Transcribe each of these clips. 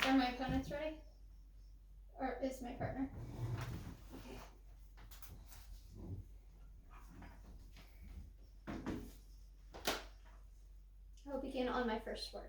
Are my opponents ready? Or is my partner? Okay. I will begin on my first word.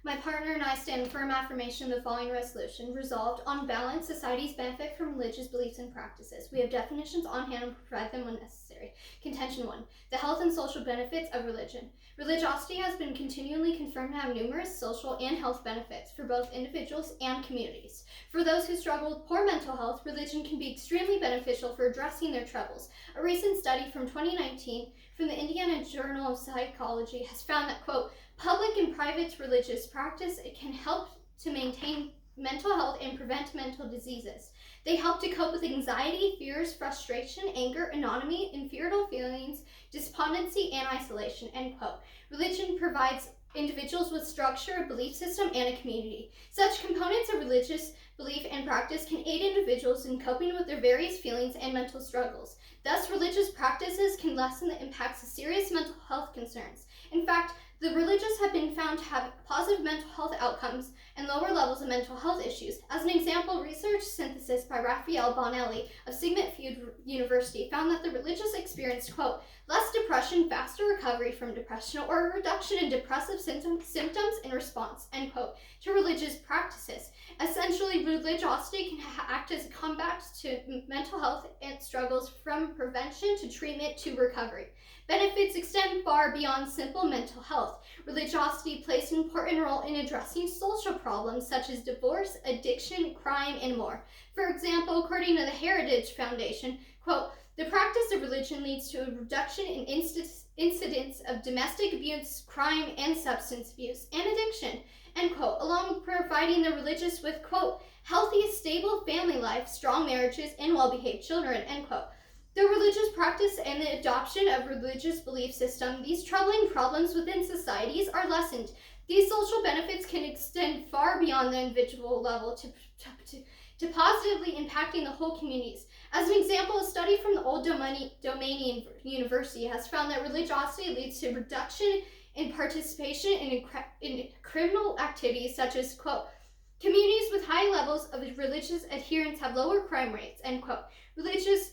My partner and I stand in firm affirmation of the following resolution. Resolved, on balance, societies benefit from religious beliefs and practices. We have definitions on hand and provide them when necessary. Contention 1. The health and social benefits of religion. Religiosity has been continually confirmed to have numerous social and health benefits for both individuals and communities. For those who struggle with poor mental health, religion can be extremely beneficial for addressing their troubles. A recent study from 2019 from the Indiana Journal of Psychology has found that, quote, public and private religious practice can help to maintain mental health and prevent mental diseases. They help to cope with anxiety, fears, frustration, anger, anonymity, inferior feelings, despondency, and isolation, end quote. Religion provides individuals with structure, a belief system, and a community. Such components of religious belief and practice can aid individuals in coping with their various feelings and mental struggles. Thus, religious practices can lessen the impacts of serious mental health concerns. In fact, the religious have been found to have positive mental health outcomes and lower levels of mental health issues. As an example, research synthesis by Raphael Bonelli of Sigmund Freud University found that the religious experienced, quote, less depression, faster recovery from depression, or a reduction in depressive symptoms in response, end quote, to religious practices. Essentially, religiosity can act as a combat to mental health and struggles from prevention to treatment to recovery. Benefits extend far beyond simple mental health. Religiosity plays an important role in addressing social problems such as divorce, addiction, crime, and more. For example, according to the Heritage Foundation, quote, the practice of religion leads to a reduction in incidents of domestic abuse, crime, and substance abuse, and addiction, end quote, along with providing the religious with, quote, healthy, stable family life, strong marriages, and well-behaved children, end quote. Through religious practice and the adoption of religious belief system, these troubling problems within societies are lessened. These social benefits can extend far beyond the individual level to positively impacting the whole communities. As an example, a study from the Old Dominion University has found that religiosity leads to reduction in participation in criminal activities such as, quote, communities with high levels of religious adherence have lower crime rates, end quote. Religious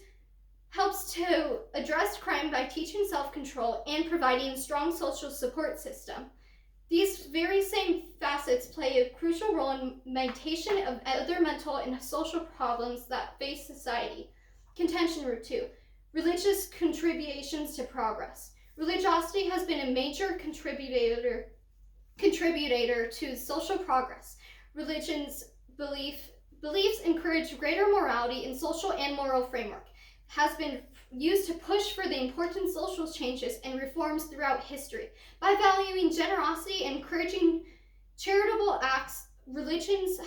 helps to address crime by teaching self-control and providing a strong social support system. These very same facets play a crucial role in mitigation of other mental and social problems that face society. Contention root 2. Religious contributions to progress. Religiosity has been a major contributor to social progress. Religion's beliefs encourage greater morality and social and moral framework. Has been used to push for the important social changes and reforms throughout history. By valuing generosity and encouraging charitable acts, religions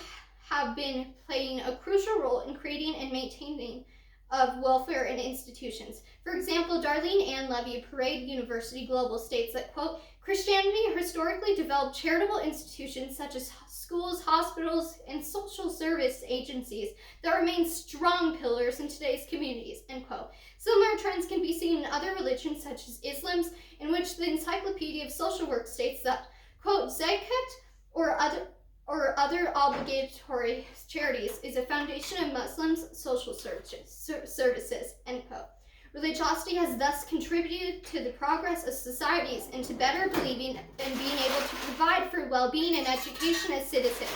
have been playing a crucial role in creating and maintaining of welfare and institutions. For example, Darlene Ann Levy of Parade University Global states that, quote, Christianity historically developed charitable institutions such as schools, hospitals, and social service agencies that remain strong pillars in today's communities, end quote. Similar trends can be seen in other religions such as Islam's, in which the Encyclopedia of Social Work states that, quote, zakat or other obligatory charities is a foundation of Muslims' social services, end quote. Religiosity has thus contributed to the progress of societies and to better believing and being able to provide for well-being and education as citizens.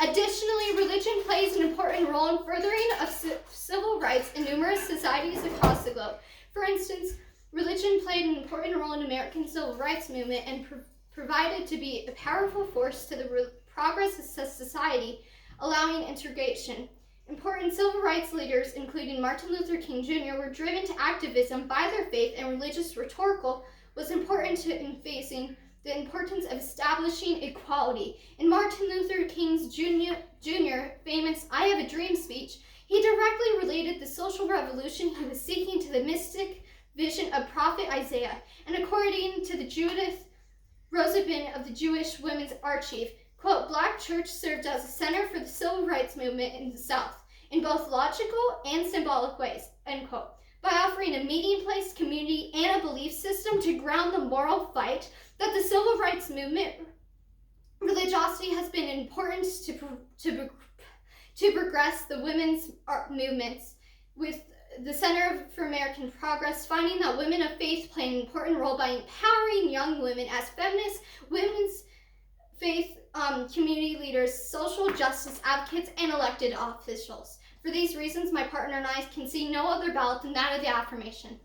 Additionally, religion plays an important role in furthering of civil rights in numerous societies across the globe. For instance, religion played an important role in the American civil rights movement and provided to be a powerful force to the progress of society, allowing integration. Important civil rights leaders, including Martin Luther King Jr., were driven to activism by their faith, and religious rhetorical was important in facing the importance of establishing equality. In Martin Luther King Jr. famous I Have a Dream speech, he directly related the social revolution he was seeking to the mystic vision of prophet Isaiah. And according to the Judith Rosabin of the Jewish Women's Archive, quote, Black church served as a center for the civil rights movement in the South in both logical and symbolic ways, end quote, by offering a meeting place, community, and a belief system to ground the moral fight that the civil rights movement Religiosity has been important to progress the women's art movements, with the Center for American Progress finding that women of faith play an important role by empowering young women as feminists, women's faith community leaders, social justice advocates, and elected officials. For these reasons, my partner and I can see no other ballot than that of the affirmation.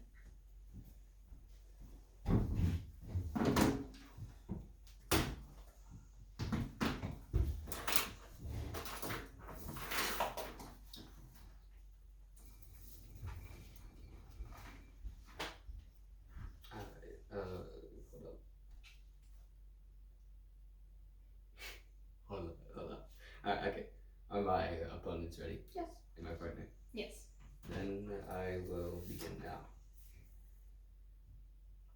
Hold on. Okay. Are my opponents ready? Yes. And my partner? Yes. Then I will begin now.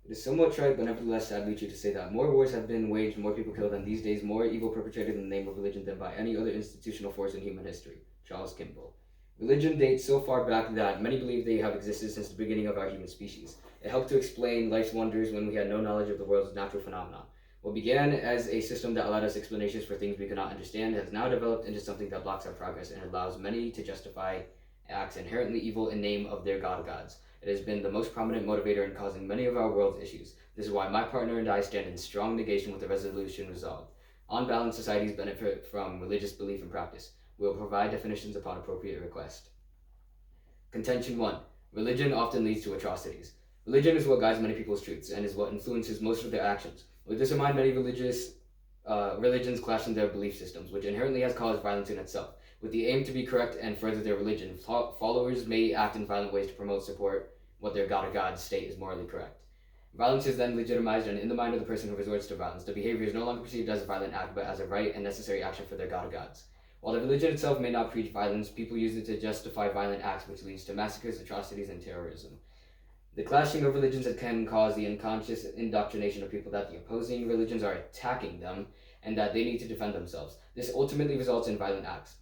It is somewhat trite, but nevertheless sadly true to say that more wars have been waged, more people killed, and these days more evil perpetrated in the name of religion than by any other institutional force in human history. Charles Kimball. Religion dates so far back that many believe they have existed since the beginning of our human species. It helped to explain life's wonders when we had no knowledge of the world's natural phenomena. What began as a system that allowed us explanations for things we could not understand has now developed into something that blocks our progress and allows many to justify acts inherently evil in name of their gods. It has been the most prominent motivator in causing many of our world's issues. This is why my partner and I stand in strong negation with the resolution resolved. On balance, societies benefit from religious belief and practice. We will provide definitions upon appropriate request. Contention 1. Religion often leads to atrocities. Religion is what guides many people's truths and is what influences most of their actions. With this in mind, many religions clash in their belief systems, which inherently has caused violence in itself. With the aim to be correct and further their religion, followers may act in violent ways to promote support what their gods state is morally correct. Violence is then legitimized, and in the mind of the person who resorts to violence, the behavior is no longer perceived as a violent act, but as a right and necessary action for their gods. While the religion itself may not preach violence, people use it to justify violent acts, which leads to massacres, atrocities, and terrorism. The clashing of religions can cause the unconscious indoctrination of people that the opposing religions are attacking them and that they need to defend themselves. This ultimately results in violent acts.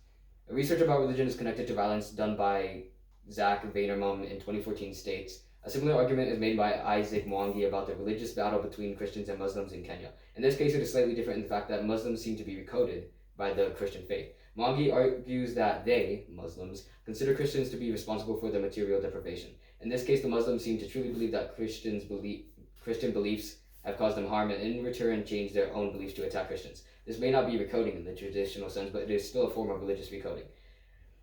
A research about religion is connected to violence done by Zach Vaynermum in 2014 states, a similar argument is made by Isaac Mwangi about the religious battle between Christians and Muslims in Kenya. In this case, it is slightly different in the fact that Muslims seem to be recoded by the Christian faith. Mwangi argues that they, Muslims, consider Christians to be responsible for their material deprivation. In this case, the Muslims seem to truly believe that Christian beliefs have caused them harm and in return change their own beliefs to attack Christians. This may not be recoding in the traditional sense, but it is still a form of religious recoding.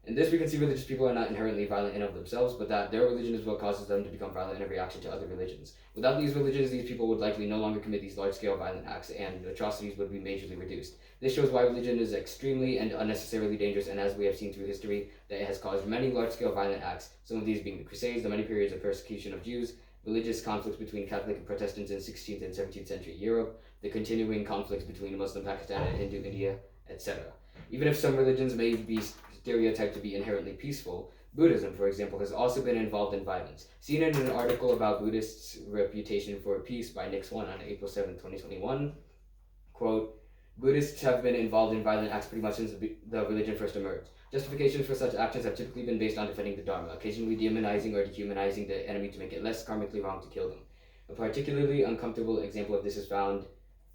In this, we can see religious people are not inherently violent in of themselves, but that their religion is what causes them to become violent in reaction to other religions. Without these religions, these people would likely no longer commit these large-scale violent acts, and atrocities would be majorly reduced. This shows why religion is extremely and unnecessarily dangerous, and as we have seen through history, that it has caused many large-scale violent acts, some of these being the Crusades, the many periods of persecution of Jews, religious conflicts between Catholic and Protestants in 16th and 17th century Europe, the continuing conflicts between Muslim Pakistan and Hindu India, etc. Even if some religions may be stereotyped to be inherently peaceful, Buddhism, for example, has also been involved in violence. Seen in an article about Buddhists' reputation for peace by Nick Swan on April 7, 2021, quote, Buddhists have been involved in violent acts pretty much since the religion first emerged. Justifications for such actions have typically been based on defending the Dharma, occasionally demonizing or dehumanizing the enemy to make it less karmically wrong to kill them. A particularly uncomfortable example of this is found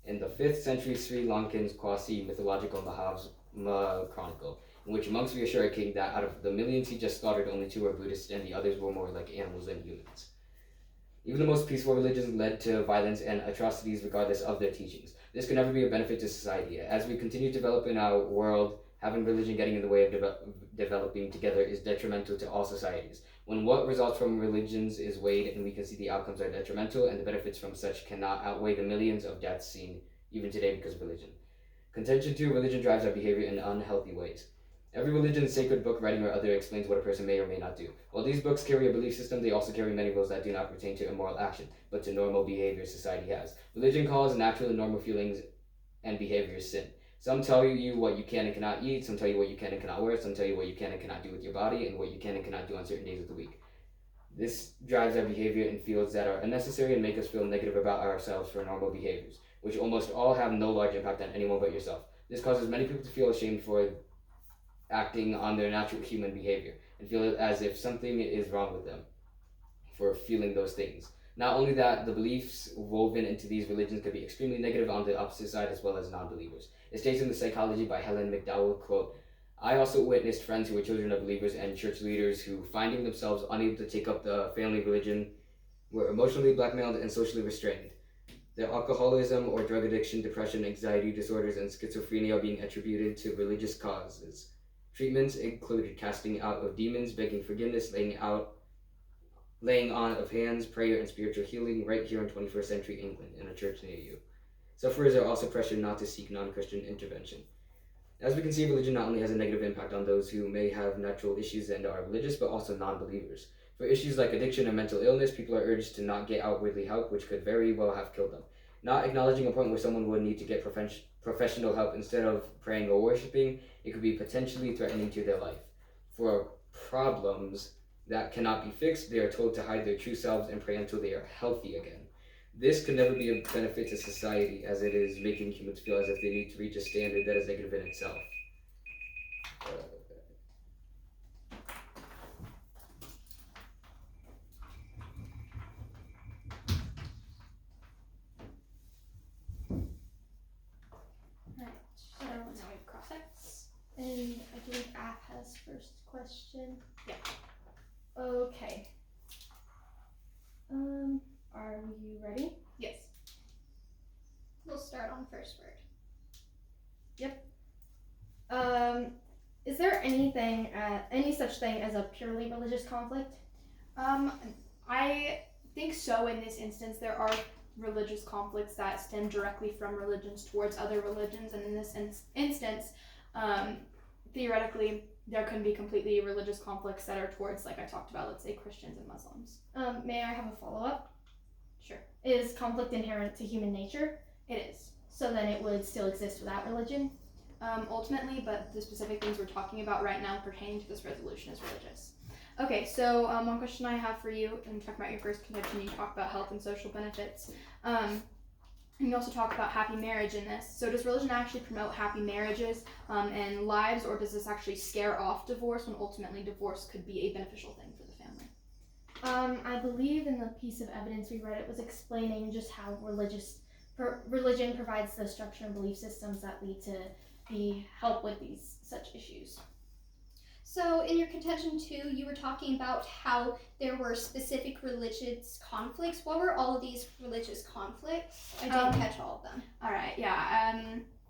in the 5th century Sri Lankan's quasi-mythological Mahavama Chronicle, in which monks reassure a king that out of the millions he just slaughtered, only 2 were Buddhists and the others were more like animals than humans. Even the most peaceful religions led to violence and atrocities regardless of their teachings. This could never be a benefit to society. As we continue to develop in our world, having religion getting in the way of developing together is detrimental to all societies. When what results from religions is weighed and we can see the outcomes are detrimental and the benefits from such cannot outweigh the millions of deaths seen even today because of religion. Contention 2, religion drives our behavior in unhealthy ways. Every religion's sacred book, writing, or other explains what a person may or may not do. While these books carry a belief system, they also carry many rules that do not pertain to immoral action, but to normal behavior society has. Religion calls natural and normal feelings and behaviors sin. Some tell you what you can and cannot eat, some tell you what you can and cannot wear, some tell you what you can and cannot do with your body, and what you can and cannot do on certain days of the week. This drives our behavior in fields that are unnecessary and make us feel negative about ourselves for normal behaviors, which almost all have no large impact on anyone but yourself. This causes many people to feel ashamed for acting on their natural human behavior and feel as if something is wrong with them for feeling those things. Not only that, the beliefs woven into these religions could be extremely negative on the opposite side as well as non-believers. It states in The Psychology by Helen McDowell, quote, I also witnessed friends who were children of believers and church leaders who, finding themselves unable to take up the family religion, were emotionally blackmailed and socially restrained. Their alcoholism or drug addiction, depression, anxiety disorders, and schizophrenia being attributed to religious causes. Treatments included casting out of demons, begging forgiveness, laying on of hands, prayer, and spiritual healing right here in 21st century England in a church near you. Sufferers are also pressured not to seek non-Christian intervention. As we can see, religion not only has a negative impact on those who may have natural issues and are religious, but also non-believers. For issues like addiction and mental illness, people are urged to not get outwardly help, which could very well have killed them. Not acknowledging a point where someone would need to get professional help instead of praying or worshiping, it could be potentially threatening to their life. For problems that cannot be fixed, they are told to hide their true selves and pray until they are healthy again. This could never be a benefit to society, as it is making humans feel as if they need to reach a standard that is negative in itself. So now we have cross-X. And I believe App has first question. Yeah. Okay. Are you ready? Yes. We'll start on first word. Is there anything, any such thing as a purely religious conflict? I think so. In this instance, there are religious conflicts that stem directly from religions towards other religions, and in this instance, theoretically, there can be completely religious conflicts that are towards, like I talked about, let's say Christians and Muslims. May I have a follow-up? Sure. Is conflict inherent to human nature? It is. So then it would still exist without religion? Ultimately, but the specific things we're talking about right now pertaining to this resolution is religious. Okay, so one question I have for you, and talking about your first contention, you talk about health and social benefits. And you also talk about happy marriage in this. So does religion actually promote happy marriages and lives, or does this actually scare off divorce when ultimately divorce could be a beneficial thing for the family? I believe in the piece of evidence we read, it was explaining just how religion provides the structure and belief systems that lead to the help with these such issues. So in your contention 2, you were talking about how there were specific religious conflicts. What were all of these religious conflicts? I didn't catch all of them. All right, yeah.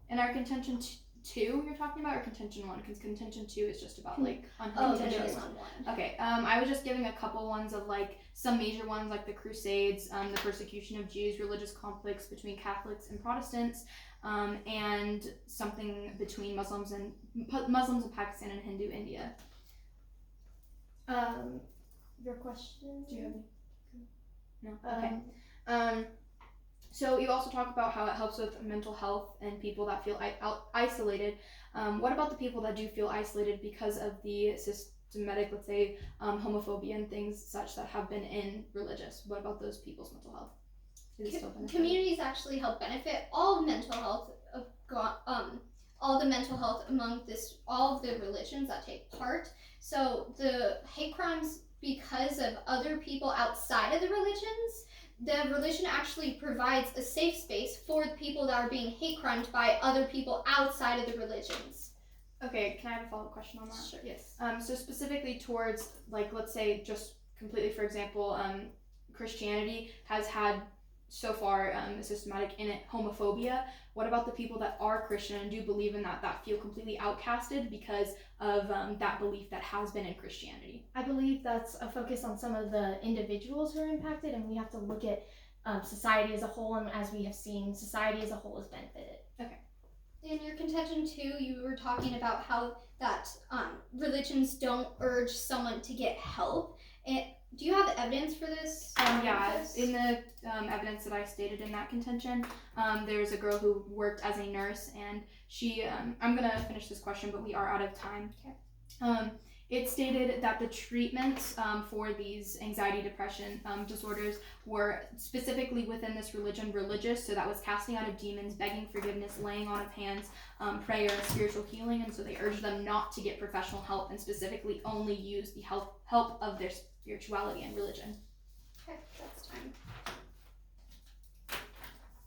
In our contention 2, you're talking about, or contention 1? Because contention 2 is just about like Contention unhealthy. 1. Okay, I was just giving a couple ones of like some major ones like the Crusades, the persecution of Jews, religious conflicts between Catholics and Protestants, and something between Muslims in Pakistan and Hindu India. Your question? Do you have any? No? Okay. So you also talk about how it helps with mental health and people that feel isolated. What about the people that do feel isolated because of the systematic, let's say, homophobia and things such that have been in religious? What about those people's mental health? Do they still benefit? Communities actually help benefit all mental health all the mental health among all of the religions that take part. So the hate crimes because of other people outside of the religions, the religion actually provides a safe space for the people that are being hate crimed by other people outside of the religions. Okay, can I have a follow-up question on that? Sure. Yes. So specifically towards, like, let's say just completely, for example, Christianity has had so far systematic in it homophobia. What about the people that are Christian and do believe in that feel completely outcasted because of that belief that has been in Christianity? I believe that's a focus on some of the individuals who are impacted, and we have to look at society as a whole, and as we have seen, society as a whole has benefited. Okay. In your contention 2, you were talking about how that religions don't urge someone to get help. Do you have evidence for this? Yeah, in the evidence that I stated in that contention, there was a girl who worked as a nurse, and she, I'm going to finish this question, but we are out of time. Okay. It stated that the treatments for these anxiety, depression disorders were specifically within this religion religious, so that was casting out of demons, begging forgiveness, laying on of hands, prayer, and spiritual healing, and so they urged them not to get professional help and specifically only use the help of their spirituality and religion. Okay, that's time.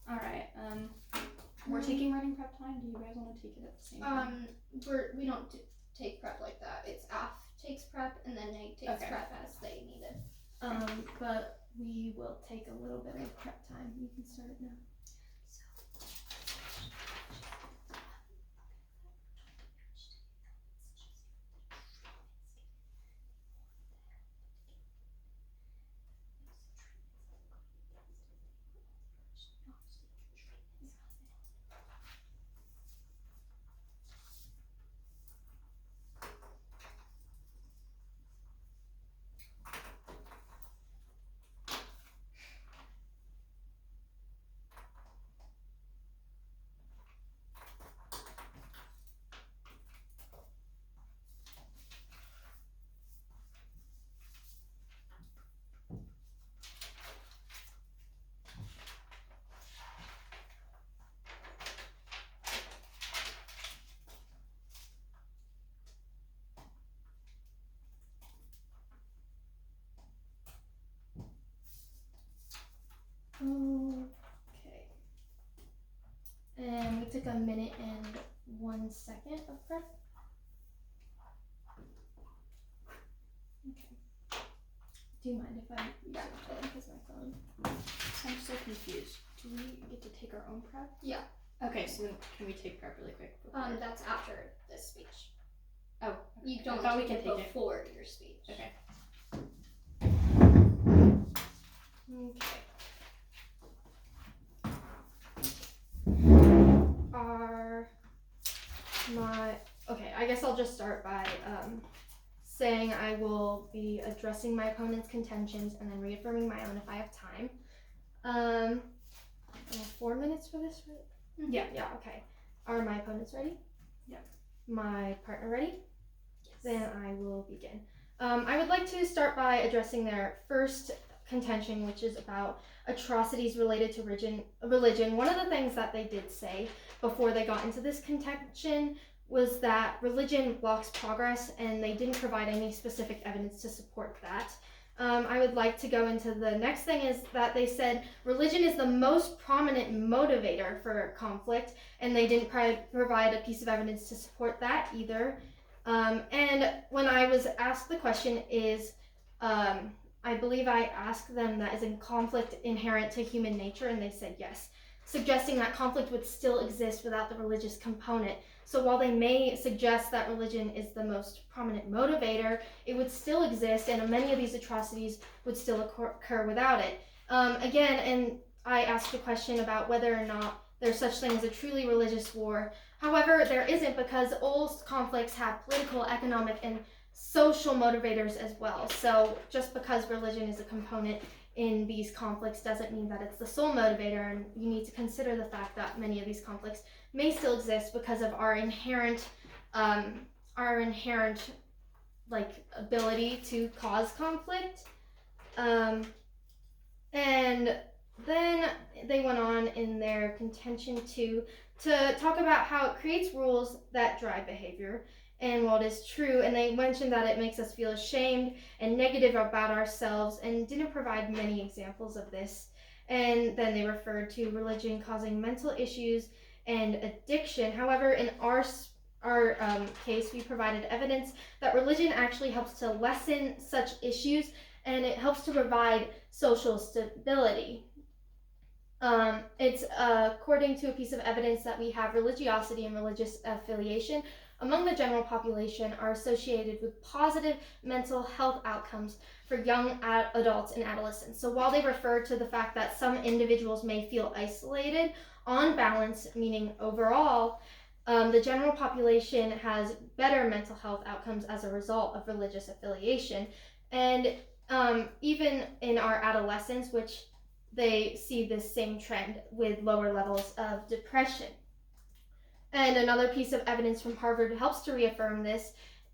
All right. We're taking writing prep time. Do you guys want to take it at the same time? We don't take prep like that. It's AF takes prep and then Nate takes prep as they need it. But we will take a little bit of prep time. You can start now. Okay. And we took a minute and 1 second of prep. Okay. Do you mind if I use your phone? Because my phone. I'm so confused. Do we get to take our own prep? Yeah. Okay, so then can we take prep really quick? That's after this speech. Oh. You I don't thought we take can it take it. before your speech. Okay. Okay. Okay, I guess I'll just start by saying I will be addressing my opponent's contentions and then reaffirming my own if I have time. 4 minutes for this, right? Mm-hmm. Yeah, okay. Are my opponents ready? Yep. My partner ready? Yes. Then I will begin. I would like to start by addressing their first contention, which is about atrocities related to religion. One of the things that they did say before they got into this contention was that religion blocks progress, and they didn't provide any specific evidence to support that. I would like to go into the next thing is that they said religion is the most prominent motivator for conflict, and they didn't provide a piece of evidence to support that either. And when I was asked the question is, I believe I asked them that is in conflict inherent to human nature, and they said yes, suggesting that conflict would still exist without the religious component. So while they may suggest that religion is the most prominent motivator, it would still exist, and many of these atrocities would still occur without it. Again, and I asked a question about whether or not there's such thing as a truly religious war. However, there isn't, because all conflicts have political, economic, and social motivators as well. So just because religion is a component in these conflicts doesn't mean that it's the sole motivator, and you need to consider the fact that many of these conflicts may still exist because of our inherent like ability to cause conflict. And then they went on in their contention to talk about how it creates rules that drive behavior. And while it is true, and they mentioned that it makes us feel ashamed and negative about ourselves, and didn't provide many examples of this. And then they referred to religion causing mental issues and addiction. However, in our case, we provided evidence that religion actually helps to lessen such issues, and it helps to provide social stability. It's according to a piece of evidence that we have religiosity and religious affiliation among the general population are associated with positive mental health outcomes for young adults and adolescents. So while they refer to the fact that some individuals may feel isolated, on balance, meaning overall, the general population has better mental health outcomes as a result of religious affiliation. And even in our adolescents, which they see this same trend with lower levels of depression. And another piece of evidence from Harvard helps to reaffirm this,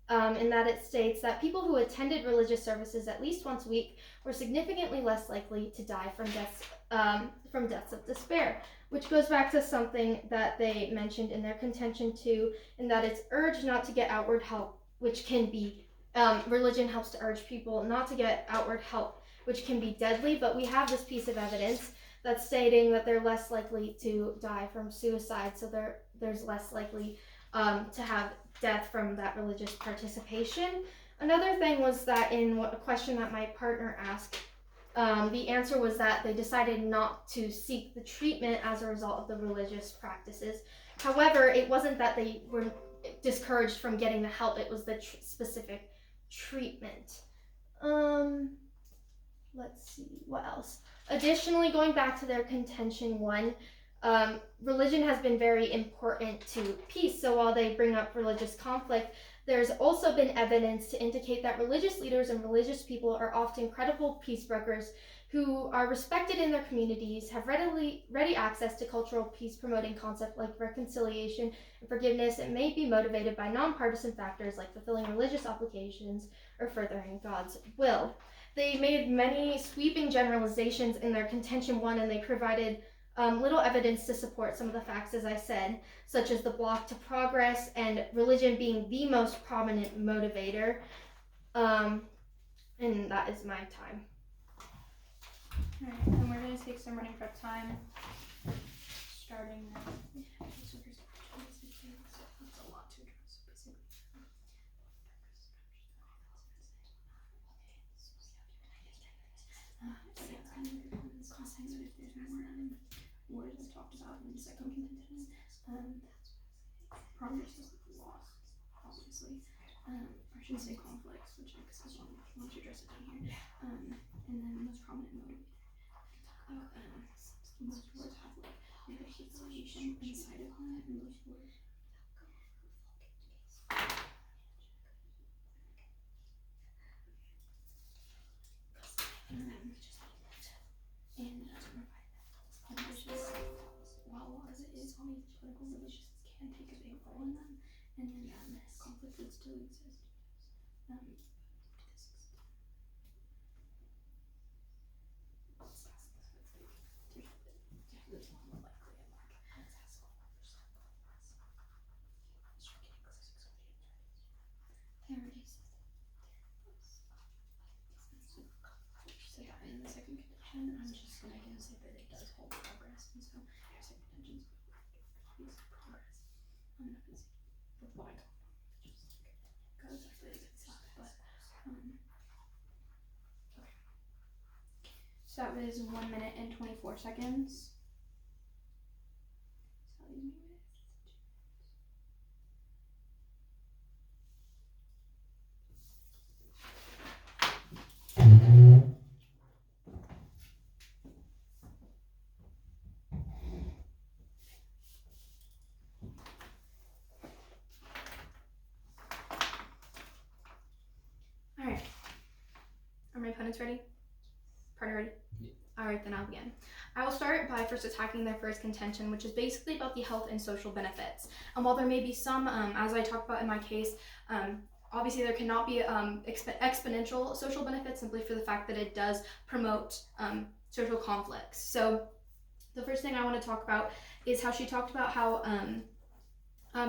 in that it states that people who attended religious services at least once a week were significantly less likely to die from deaths of despair, which goes back to something that they mentioned in their contention too, in that it's urged not to get outward help, which can be religion helps to urge people not to get outward help, which can be deadly, but we have this piece of evidence that's stating that they're less likely to die from suicide, so there's less likely to have death from that religious participation. Another thing was that in a question that my partner asked, the answer was that they decided not to seek the treatment as a result of the religious practices. However, it wasn't that they were discouraged from getting the help, it was the specific treatment. Let's see, what else? Additionally, going back to their contention one, religion has been very important to peace. So while they bring up religious conflict, there's also been evidence to indicate that religious leaders and religious people are often credible peace brokers who are respected in their communities, have ready access to cultural peace promoting concepts like reconciliation and forgiveness, and may be motivated by nonpartisan factors like fulfilling religious obligations or furthering God's will. They made many sweeping generalizations in their contention one, and they provided little evidence to support some of the facts, as I said, such as the block to progress and religion being the most prominent motivator. And that is my time. Alright, and we're going to take some running prep time, starting now. So here's that's a lot to address, basically. Words I talked about in the second contention. Progress is loss, obviously. Or I shouldn't say conflicts, which I want to address it down here. And then the most prominent motive. Most words have like reconciliation inside of them, and most words. While a lot of it is on political, religious can take a big role in them, and then conflict would still exist. There it is. So yeah, in the second condition, I'm just gonna say that it does hold progress, and so second conditions is progress. I'm not gonna say the what I talked about, just goes after it itself, but okay. So that was 1 minute and 24 seconds. So that leaves me with 2 minutes. Alright. Are my opponents ready? Partner ready? Yeah. Alright, then I'll begin. I will start by first attacking their first contention, which is basically about the health and social benefits. And while there may be some, as I talked about in my case, obviously there cannot be exponential social benefits simply for the fact that it does promote social conflicts. So the first thing I want to talk about is how she talked about how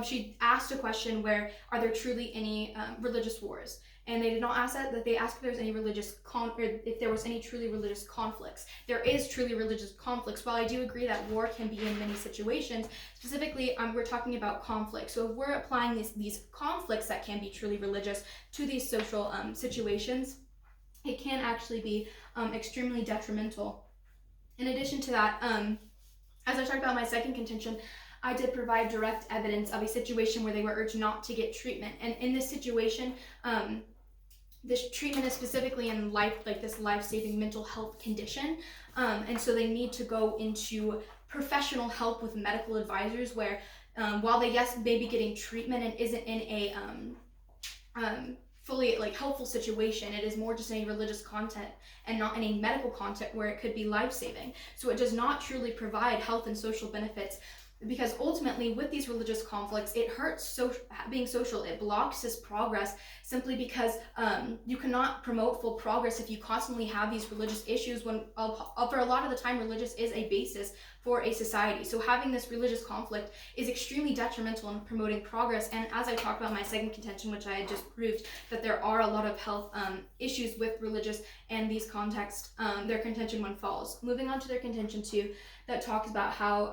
she asked a question where, are there truly any religious wars? And they did not ask that they asked if there was any if there was any truly religious conflicts. There is truly religious conflicts. While I do agree that war can be in many situations, specifically we're talking about conflict. So if we're applying these conflicts that can be truly religious to these social situations, it can actually be extremely detrimental. In addition to that, as I talked about in my second contention, I did provide direct evidence of a situation where they were urged not to get treatment. And in this situation, this treatment is specifically in this life-saving mental health condition. And so they need to go into professional help with medical advisors where while they, yes, may be getting treatment and isn't in a fully helpful situation, it is more just in a religious content and not in a medical content where it could be life-saving. So it does not truly provide health and social benefits because ultimately with these religious conflicts, it hurts being social. It blocks this progress simply because you cannot promote full progress if you constantly have these religious issues when for a lot of the time religious is a basis for a society. So having this religious conflict is extremely detrimental in promoting progress. And as I talked about my second contention, which I had just proved that there are a lot of health issues with religious and these contexts, their contention one falls. Moving on to their contention 2, that talks about how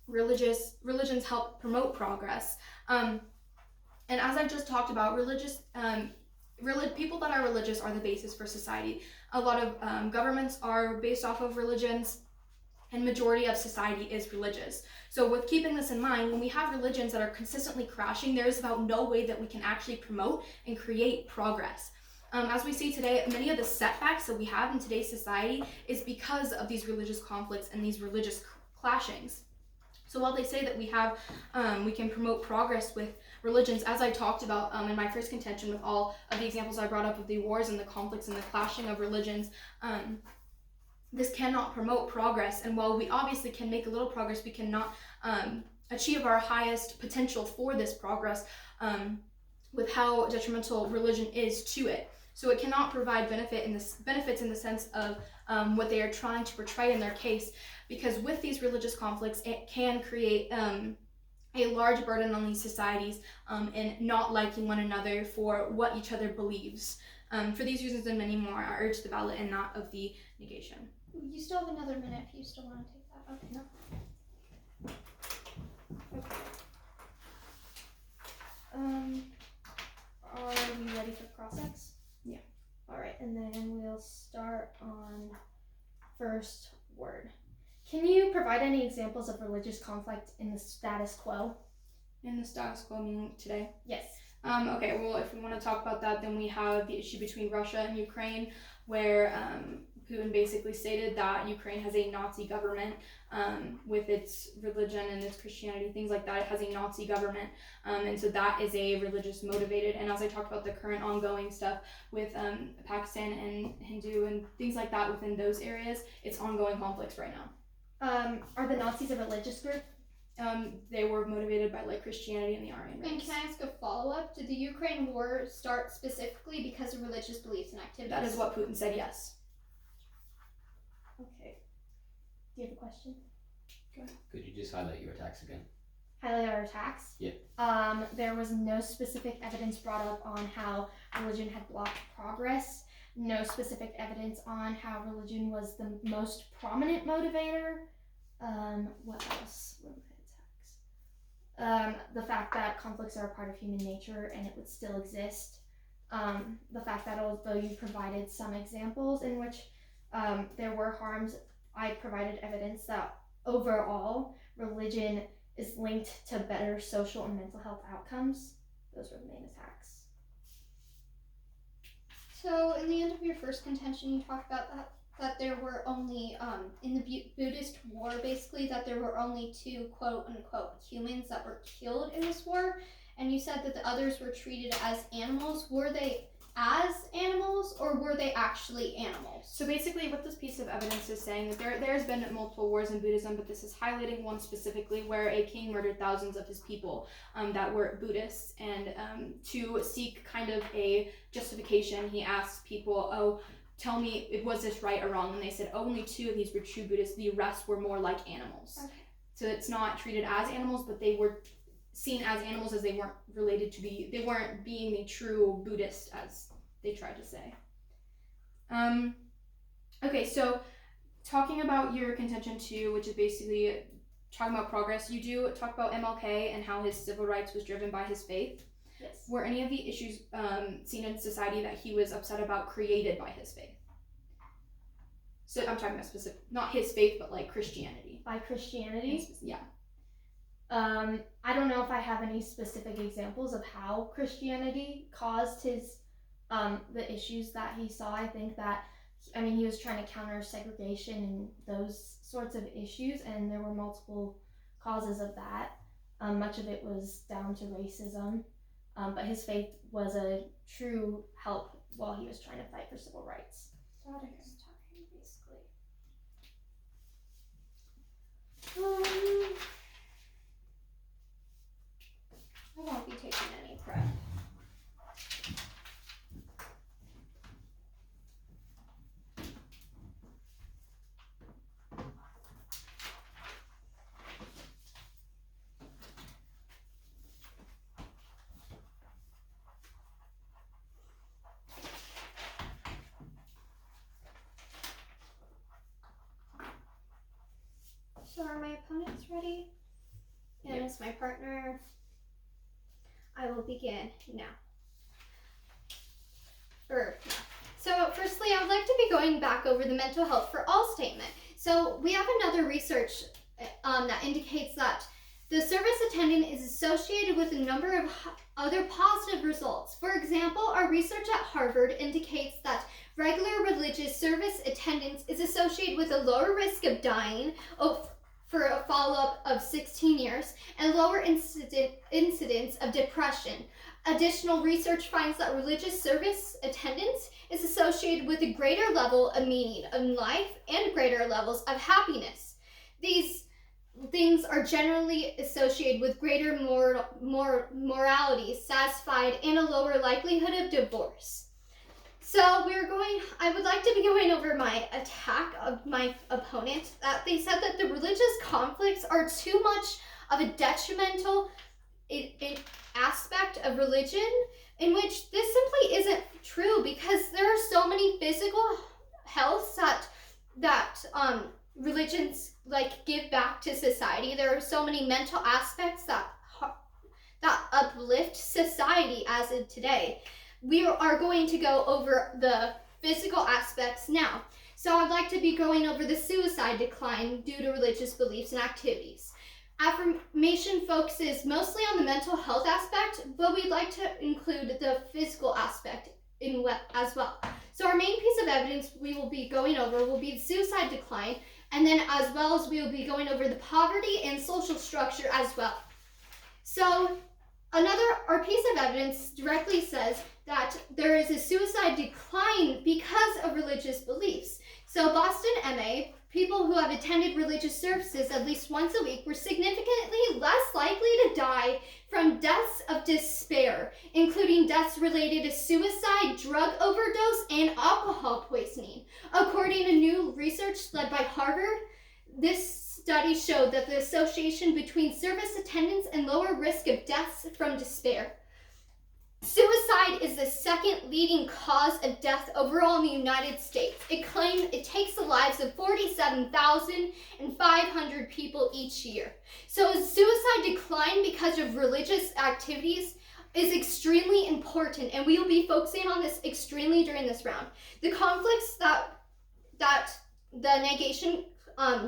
religions help promote progress. And as I just talked about, people that are religious are the basis for society. A lot of governments are based off of religions, and majority of society is religious. So with keeping this in mind, when we have religions that are consistently crashing, there is about no way that we can actually promote and create progress. As we see today, many of the setbacks that we have in today's society is because of these religious conflicts and these religious clashings. So while they say that we can promote progress with religions, as I talked about in my first contention with all of the examples I brought up of the wars and the conflicts and the clashing of religions, this cannot promote progress. And while we obviously can make a little progress, we cannot achieve our highest potential for this progress with how detrimental religion is to it. So it cannot provide benefits in the sense of what they are trying to portray in their case, because with these religious conflicts, it can create a large burden on these societies in not liking one another for what each other believes. For these reasons and many more, I urge the ballot and not of the negation. You still have another minute if you still want to take that. Okay. No. Okay. Are we ready for cross-ex? Yeah. All right, and then we'll start on first word. Can you provide any examples of religious conflict in the status quo? In the status quo, meaning today? Yes. Okay, well, if we want to talk about that, then we have the issue between Russia and Ukraine, where Putin basically stated that Ukraine has a Nazi government with its religion and its Christianity, things like that. It has a Nazi government, and so that is a religious motivated. And as I talked about the current ongoing stuff with Pakistan and Hindu and things like that within those areas, it's ongoing conflicts right now. Are the Nazis a religious group? They were motivated by like Christianity and the Aryan race. And can I ask a follow-up? Did the Ukraine war start specifically because of religious beliefs and activities? That is what Putin said, yes. Okay. Do you have a question? Could you just highlight your attacks again? Highlight our attacks? Yeah. There was no specific evidence brought up on how religion had blocked progress. No specific evidence on how religion was the most prominent motivator. What else were my attacks? The fact that conflicts are a part of human nature and it would still exist. The fact that although you provided some examples in which there were harms, I provided evidence that overall religion is linked to better social and mental health outcomes. Those were the main attacks. So in the end of your first contention, you talked about that there were only, in the Buddhist war, basically, that there were only 2 quote-unquote humans that were killed in this war, and you said that the others were treated as animals. Were they as animals, or were they actually animals? So basically what this piece of evidence is saying that there's been multiple wars in Buddhism, but this is highlighting one specifically where a king murdered thousands of his people that were Buddhists, and to seek kind of a justification, he asked people, tell me, was this right or wrong? And they said only 2 of these were true Buddhists, the rest were more like animals. Okay. So it's not treated as animals, but they were seen as animals as they weren't they weren't being the true Buddhist as they tried to say. Okay, so talking about your contention 2, which is basically talking about progress, you do talk about MLK and how his civil rights was driven by his faith. Yes. Were any of the issues seen in society that he was upset about created by his faith? So I'm talking about specific, not his faith, but like Christianity. By Christianity? Yeah. I don't know if I have any specific examples of how Christianity caused his the issues that he saw. I think that, he was trying to counter segregation and those sorts of issues, and there were multiple causes of that. Much of it was down to racism, but his faith was a true help while he was trying to fight for civil rights. Basically. my opponents ready? And Yep. as my partner, I will begin now. So firstly, I would like to be going back over the mental health for all statement. So we have another research that indicates that the service attendant is associated with a number of other positive results. For example, our research at Harvard indicates that regular religious service attendance is associated with a lower risk of dying for a follow-up of 16 years and lower incidence of depression. Additional research finds that religious service attendance is associated with a greater level of meaning in life and greater levels of happiness. These things are generally associated with greater morality, satisfied, and a lower likelihood of divorce. So I would like to be going over my attack of my opponent. That they said that the religious conflicts are too much of a detrimental aspect of religion, in which this simply isn't true, because there are so many physical healths that religions give back to society. There are so many mental aspects that uplift society as of today. We are going to go over the physical aspects now. So I'd like to be going over the suicide decline due to religious beliefs and activities. Affirmation focuses mostly on the mental health aspect, but we'd like to include the physical aspect as well. So our main piece of evidence we will be going over will be the suicide decline, and then as well as we will be going over the poverty and social structure as well. So our piece of evidence directly says that there is a suicide decline because of religious beliefs. So Boston MA, people who have attended religious services at least once a week were significantly less likely to die from deaths of despair, including deaths related to suicide, drug overdose, and alcohol poisoning. According to new research led by Harvard, this study showed that the association between service attendance and lower risk of deaths from despair. Suicide is the second leading cause of death overall in the United States. It claims it takes the lives of 47,500 people each year. So suicide decline because of religious activities is extremely important, and we will be focusing on this extremely during this round. The conflicts that the negation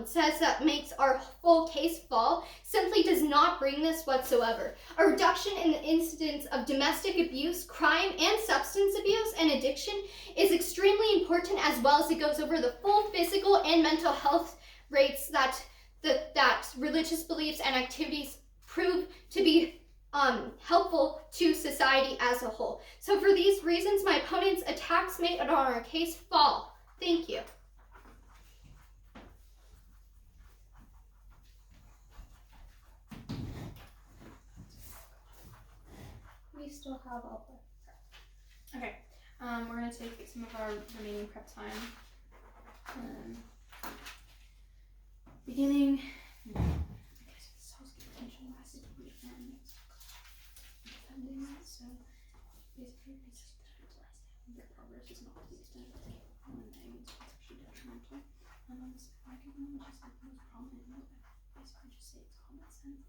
says that makes our full case fall simply does not bring this whatsoever. A reduction in the incidence of domestic abuse, crime, and substance abuse and addiction is extremely important, as well as it goes over the full physical and mental health rates that religious beliefs and activities prove to be helpful to society as a whole. So for these reasons, my opponent's attacks made on our case fall. Thank you. We still have all the prep. Okay, we're going to take some of our remaining prep time. Beginning. I guess it's so attention last week, and defending it, so basically the progress is not to the extent that they want, and it's actually detrimental. So I can just most prominent, basically just say it's common sense.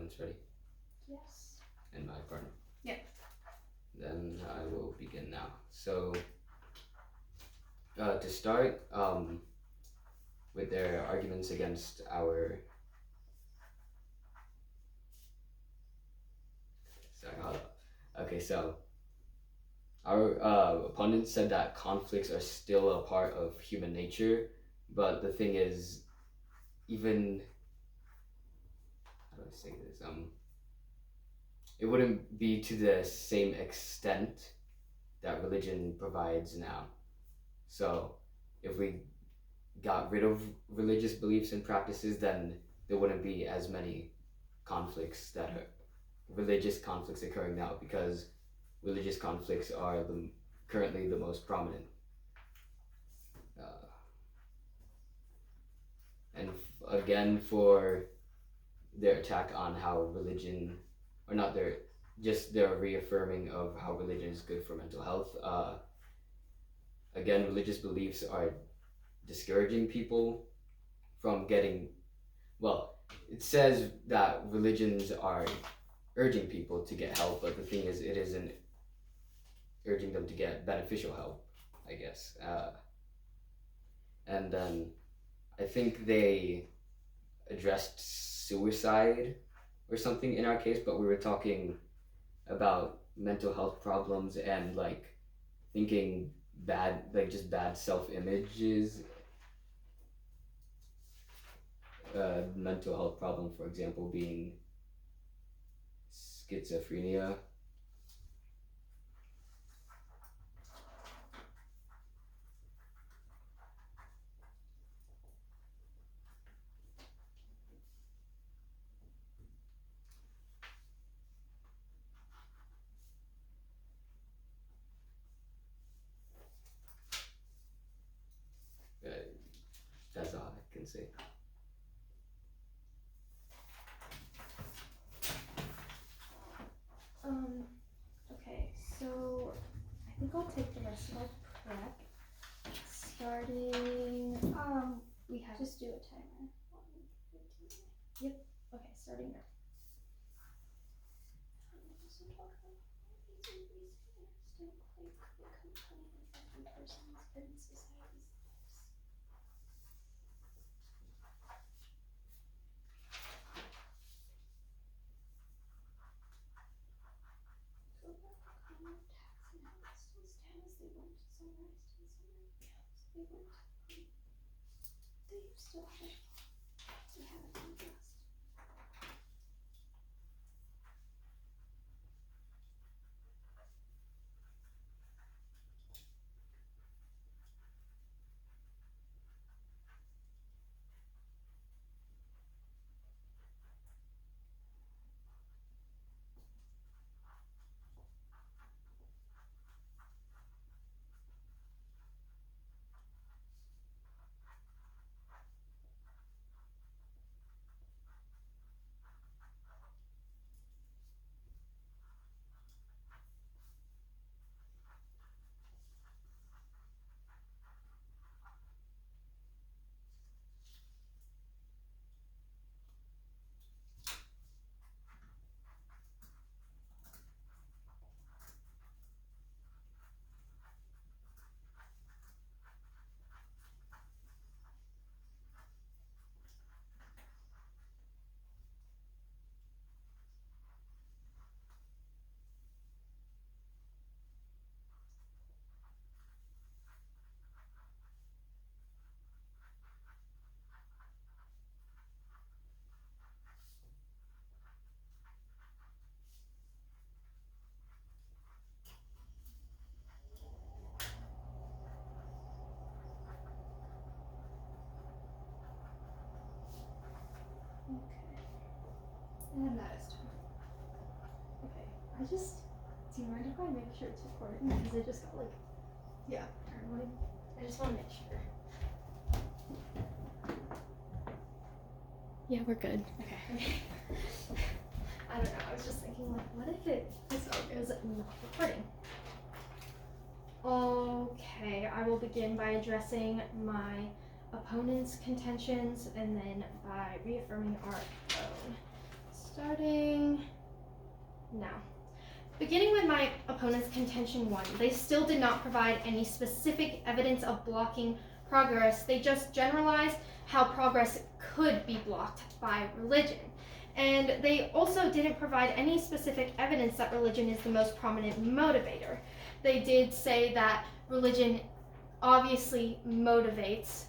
opponents ready? Yes. And my partner? Yeah. Then I will begin now. So, to start, with their arguments against our. Sorry, hold up. Okay, so our opponents said that conflicts are still a part of human nature, but the thing is, even. How do I say this? It wouldn't be to the same extent that religion provides now. So, if we got rid of religious beliefs and practices, then there wouldn't be as many conflicts that are religious conflicts occurring now, because religious conflicts are currently the most prominent. And again, for their attack on how religion, or not their reaffirming of how religion is good for mental health. Again, religious beliefs are discouraging people from getting, well, it says that religions are urging people to get help, but the thing is, it isn't urging them to get beneficial help, I guess. And then I think they addressed suicide or something in our case, but we were talking about mental health problems and like thinking bad, like just bad self-images. Mental health problem, for example, being schizophrenia. That's all I can say. Okay, so I think I'll take the rest of our prep. Starting, we have, Just do a timer. okay, starting now. And that is time. Okay, do you mind if I make sure it's recording? Because I just got like, Yeah. paranoid. I just want to make sure. Yeah, we're good. Okay. I don't know, I was just thinking like, what if it was not recording? Okay, I will begin by addressing my opponent's contentions and then by reaffirming our own. starting now. Beginning with my opponent's contention 1, they still did not provide any specific evidence of blocking progress. They just generalized how progress could be blocked by religion. And they also didn't provide any specific evidence that religion is the most prominent motivator. They did say that religion obviously motivates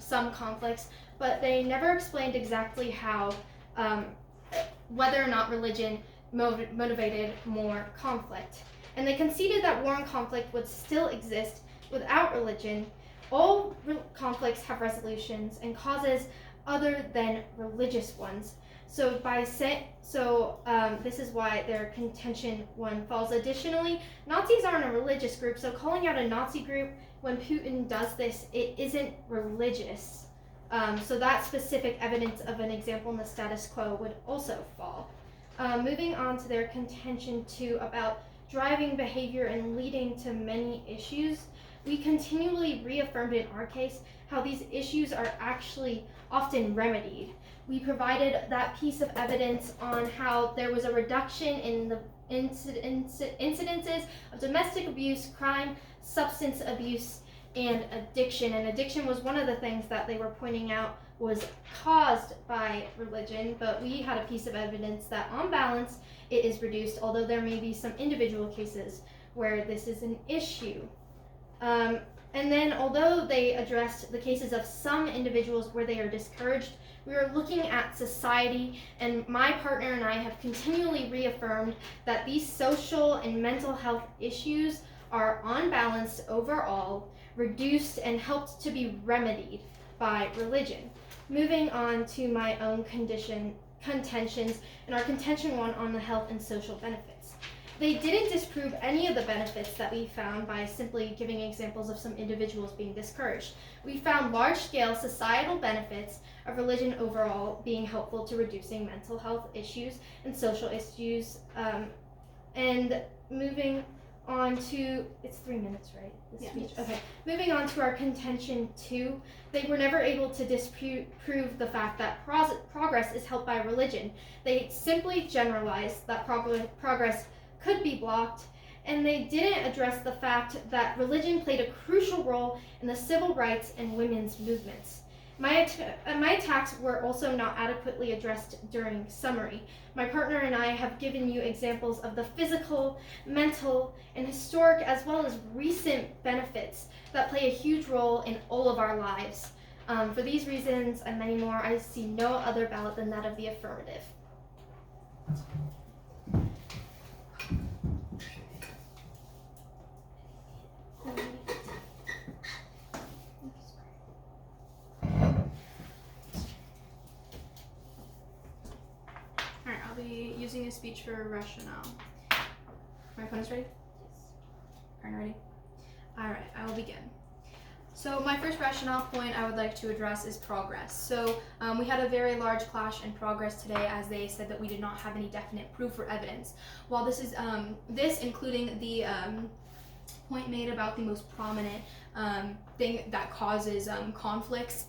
some conflicts, but they never explained exactly how, whether or not religion motivated more conflict. And they conceded that war and conflict would still exist without religion. All conflicts have resolutions and causes other than religious ones. So this is why their contention 1 falls. Additionally, Nazis aren't a religious group, so calling out a Nazi group when Putin does this, it isn't religious. So that specific evidence of an example in the status quo would also fall. Moving on to their contention 2 about driving behavior and leading to many issues, we continually reaffirmed in our case how these issues are actually often remedied. We provided that piece of evidence on how there was a reduction in the incidences of domestic abuse, crime, substance abuse, and addiction. And addiction was one of the things that they were pointing out was caused by religion, but we had a piece of evidence that on balance it is reduced, although there may be some individual cases where this is an issue. And then although they addressed the cases of some individuals where they are discouraged, we are looking at society, and my partner and I have continually reaffirmed that these social and mental health issues are on balance overall, reduced, and helped to be remedied by religion. Moving on to my own contentions and our contention 1 on the health and social benefits. They didn't disprove any of the benefits that we found by simply giving examples of some individuals being discouraged. We found large-scale societal benefits of religion overall being helpful to reducing mental health issues and social issues. And moving on to, it's 3 minutes, right? Yeah. Okay. Moving on to our contention 2, they were never able to disprove the fact that progress is helped by religion. They simply generalized that progress could be blocked, and they didn't address the fact that religion played a crucial role in the civil rights and women's movements. My attacks were also not adequately addressed during summary. My partner and I have given you examples of the physical, mental, and historic as well as recent benefits that play a huge role in all of our lives. For these reasons and many more, I see no other ballot than that of the affirmative. Alright, I'll be using a speech for rationale. My opponent's ready? Yes. Partner ready? Alright, I will begin. So my first rationale point I would like to address is progress. So we had a very large clash in progress today, as they said that we did not have any definite proof or evidence. While this is including the point made about the most prominent thing that causes conflicts,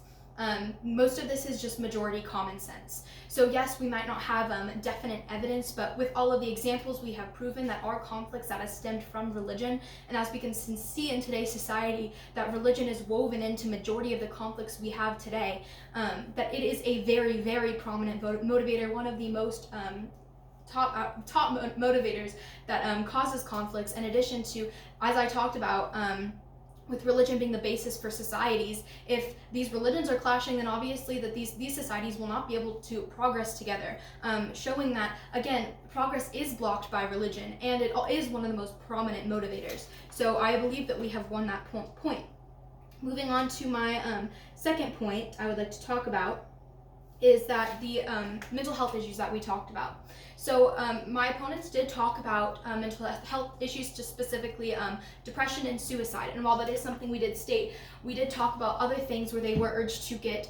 most of this is just majority common sense. So yes, we might not have definite evidence, but with all of the examples we have proven that are conflicts that have stemmed from religion, and as we can see in today's society, that religion is woven into majority of the conflicts we have today, that it is a very, very prominent motivator, one of the most top motivators that causes conflicts, in addition to, as I talked about, with religion being the basis for societies. If these religions are clashing, then obviously that these societies will not be able to progress together, showing that, again, progress is blocked by religion, and it is one of the most prominent motivators. So I believe that we have won that point. Moving on to my second point I would like to talk about is that the mental health issues that we talked about. So my opponents did talk about mental health issues, just specifically depression and suicide. And while that is something we did state, we did talk about other things where they were urged to get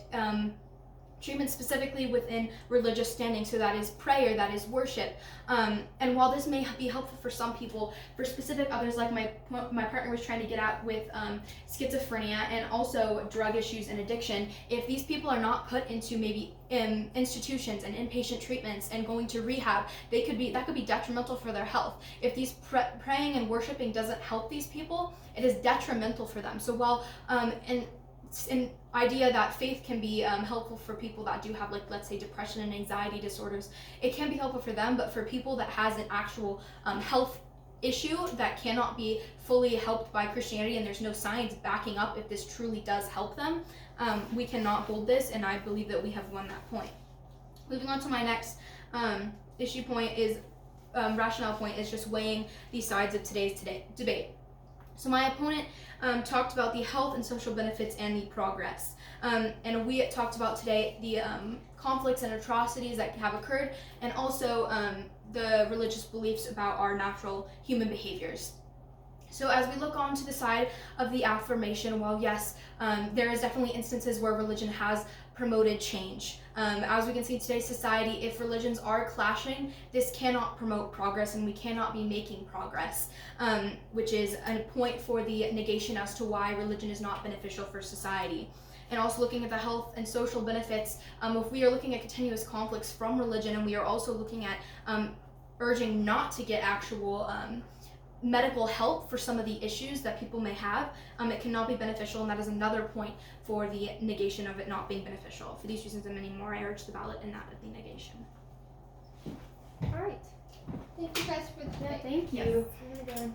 treatment specifically within religious standing. So that is prayer, that is worship. And while this may be helpful for some people, for specific others, like my partner was trying to get at with schizophrenia and also drug issues and addiction, if these people are not put into maybe institutions and inpatient treatments and going to rehab, that could be detrimental for their health. If these praying and worshiping doesn't help these people, it is detrimental for them. So while an idea that faith can be helpful for people that do have, like, let's say, depression and anxiety disorders, it can be helpful for them, but for people that has an actual health issue that cannot be fully helped by Christianity, and there's no science backing up if this truly does help them, we cannot hold this, and I believe that we have won that point. Moving on to my next issue point is rationale point is just weighing the sides of today's debate. So my opponent talked about the health and social benefits and the progress. And we talked about today the conflicts and atrocities that have occurred, and also the religious beliefs about our natural human behaviors. So as we look on to the side of the affirmation, while yes, there is definitely instances where religion has promoted change. As we can see in today's society, if religions are clashing, this cannot promote progress, and we cannot be making progress, which is a point for the negation as to why religion is not beneficial for society. And also looking at the health and social benefits, if we are looking at continuous conflicts from religion, and we are also looking at urging not to get actual medical help for some of the issues that people may have, it cannot be beneficial, and that is another point for the negation of it not being beneficial. For these reasons and many more, I urge the ballot and that of the negation. All right. Thank you guys for the debate. Thank you. Yes. I'm gonna go and